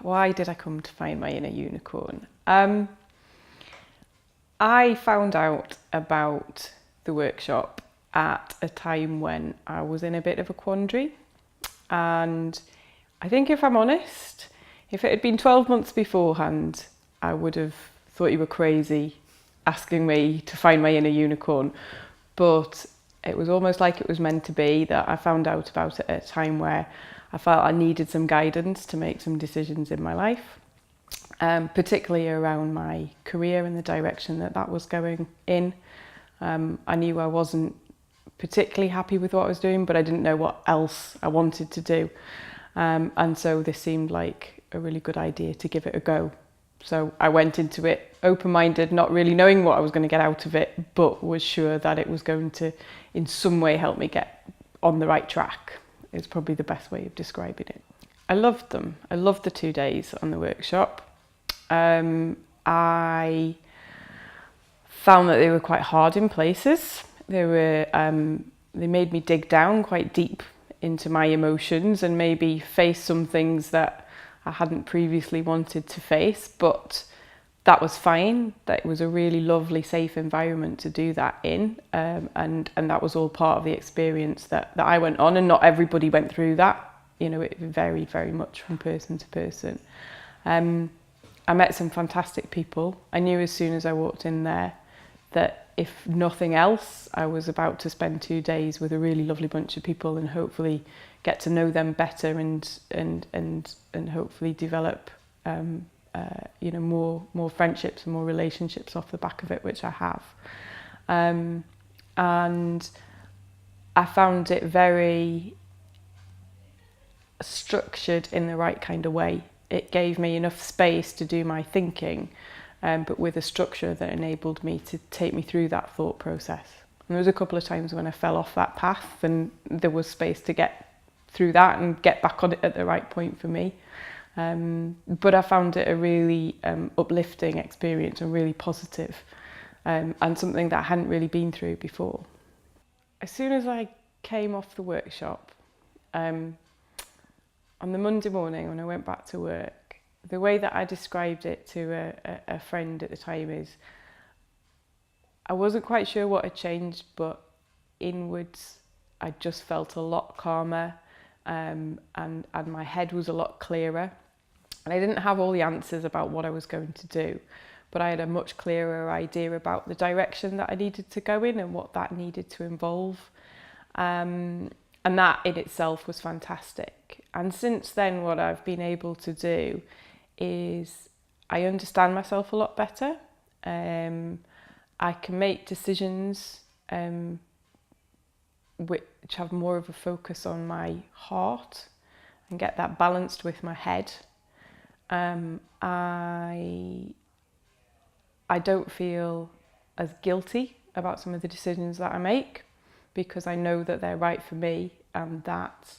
why did I come to find my inner unicorn? I found out about the workshop at a time when I was in a bit of a quandary. And I think if I'm honest, if it had been 12 months beforehand, I would have thought you were crazy asking me to find my inner unicorn. But it was almost like it was meant to be, that I found out about it at a time where I felt I needed some guidance to make some decisions in my life, particularly around my career and the direction that that was going in. I knew I wasn't particularly happy with what I was doing, but I didn't know what else I wanted to do. And so this seemed like a really good idea to give it a go. So I went into it open-minded, not really knowing what I was going to get out of it, but was sure that it was going to in some way help me get on the right track, is probably the best way of describing it. I loved them. I loved the 2 days on the workshop. I found that they were quite hard in places. They made me dig down quite deep into my emotions and maybe face some things that I hadn't previously wanted to face, but that was fine. That was a really lovely, safe environment to do that in, and that was all part of the experience that I went on, and not everybody went through that. You know, it varied very much from person to person. I met some fantastic people. I knew as soon as I walked in there that if nothing else, I was about to spend 2 days with a really lovely bunch of people and hopefully get to know them better and hopefully develop more friendships and more relationships off the back of it, which I have. And I found it very structured in the right kind of way. It gave me enough space to do my thinking, but with a structure that enabled me to take me through that thought process. And there was a couple of times when I fell off that path, and there was space to get through that and get back on it at the right point for me. But I found it a really uplifting experience and really positive, and something that I hadn't really been through before. As soon as I came off the workshop, on the Monday morning when I went back to work, the way that I described it to a friend at the time is, I wasn't quite sure what had changed, but inwards I just felt a lot calmer, and my head was a lot clearer. And I didn't have all the answers about what I was going to do, but I had a much clearer idea about the direction that I needed to go in and what that needed to involve. And that in itself was fantastic. And since then, what I've been able to do is I understand myself a lot better. I can make decisions which have more of a focus on my heart and get that balanced with my head. I don't feel as guilty about some of the decisions that I make, because I know that they're right for me, and that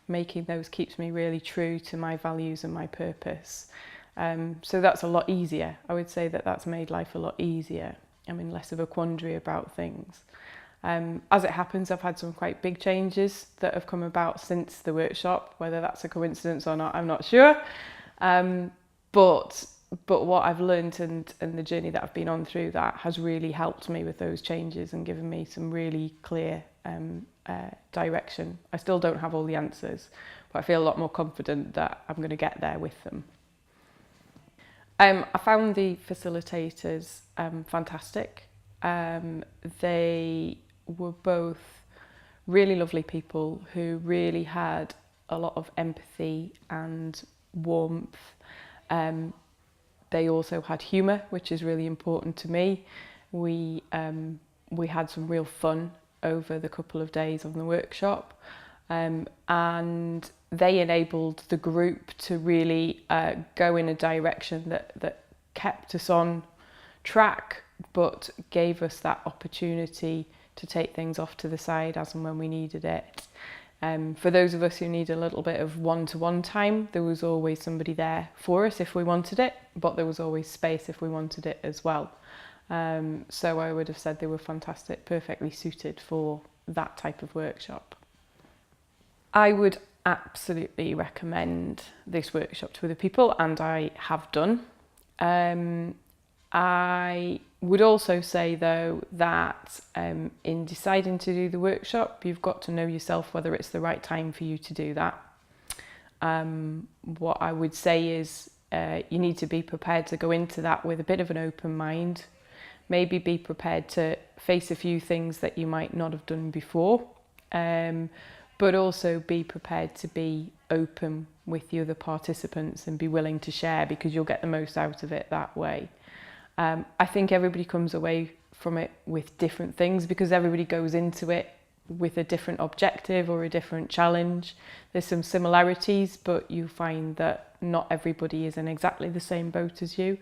making those keeps me really true to my values and my purpose. So that's a lot easier. I would say that that's made life a lot easier. I'm in less of a quandary about things. As it happens, I've had some quite big changes that have come about since the workshop. Whether that's a coincidence or not, I'm not sure. But what I've learned and the journey that I've been on through that has really helped me with those changes and given me some really clear direction. I still don't have all the answers, but I feel a lot more confident that I'm going to get there with them. I found the facilitators fantastic. They were both really lovely people who really had a lot of empathy and warmth. They also had humour, which is really important to me. We had some real fun over the couple of days of the workshop, and they enabled the group to really go in a direction that kept us on track, but gave us that opportunity to take things off to the side as and when we needed it. For those of us who need a little bit of one-to-one time, there was always somebody there for us if we wanted it, but there was always space if we wanted it as well. So I would have said they were fantastic, perfectly suited for that type of workshop. I would absolutely recommend this workshop to other people, and I have done. I would also say though that in deciding to do the workshop, you've got to know yourself whether it's the right time for you to do that. What I would say is you need to be prepared to go into that with a bit of an open mind. Maybe be prepared to face a few things that you might not have done before, but also be prepared to be open with the other participants and be willing to share, because you'll get the most out of it that way. I think everybody comes away from it with different things, because everybody goes into it with a different objective or a different challenge. There's some similarities, but you find that not everybody is in exactly the same boat as you,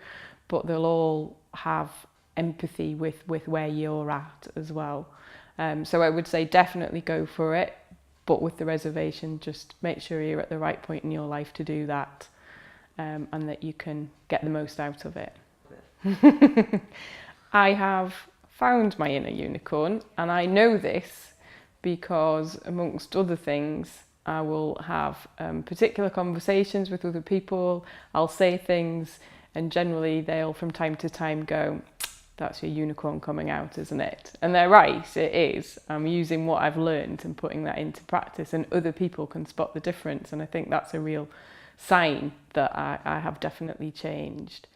but they'll all have empathy with where you're at as well. So I would say definitely go for it, but with the reservation, just make sure you're at the right point in your life to do that, and that you can get the most out of it. I have found my inner unicorn, and I know this because, amongst other things, I will have particular conversations with other people. I'll say things, and generally they'll from time to time go, "That's your unicorn coming out, isn't it?" And they're right, it is. I'm using what I've learned and putting that into practice, and other people can spot the difference, and I think that's a real sign that I have definitely changed.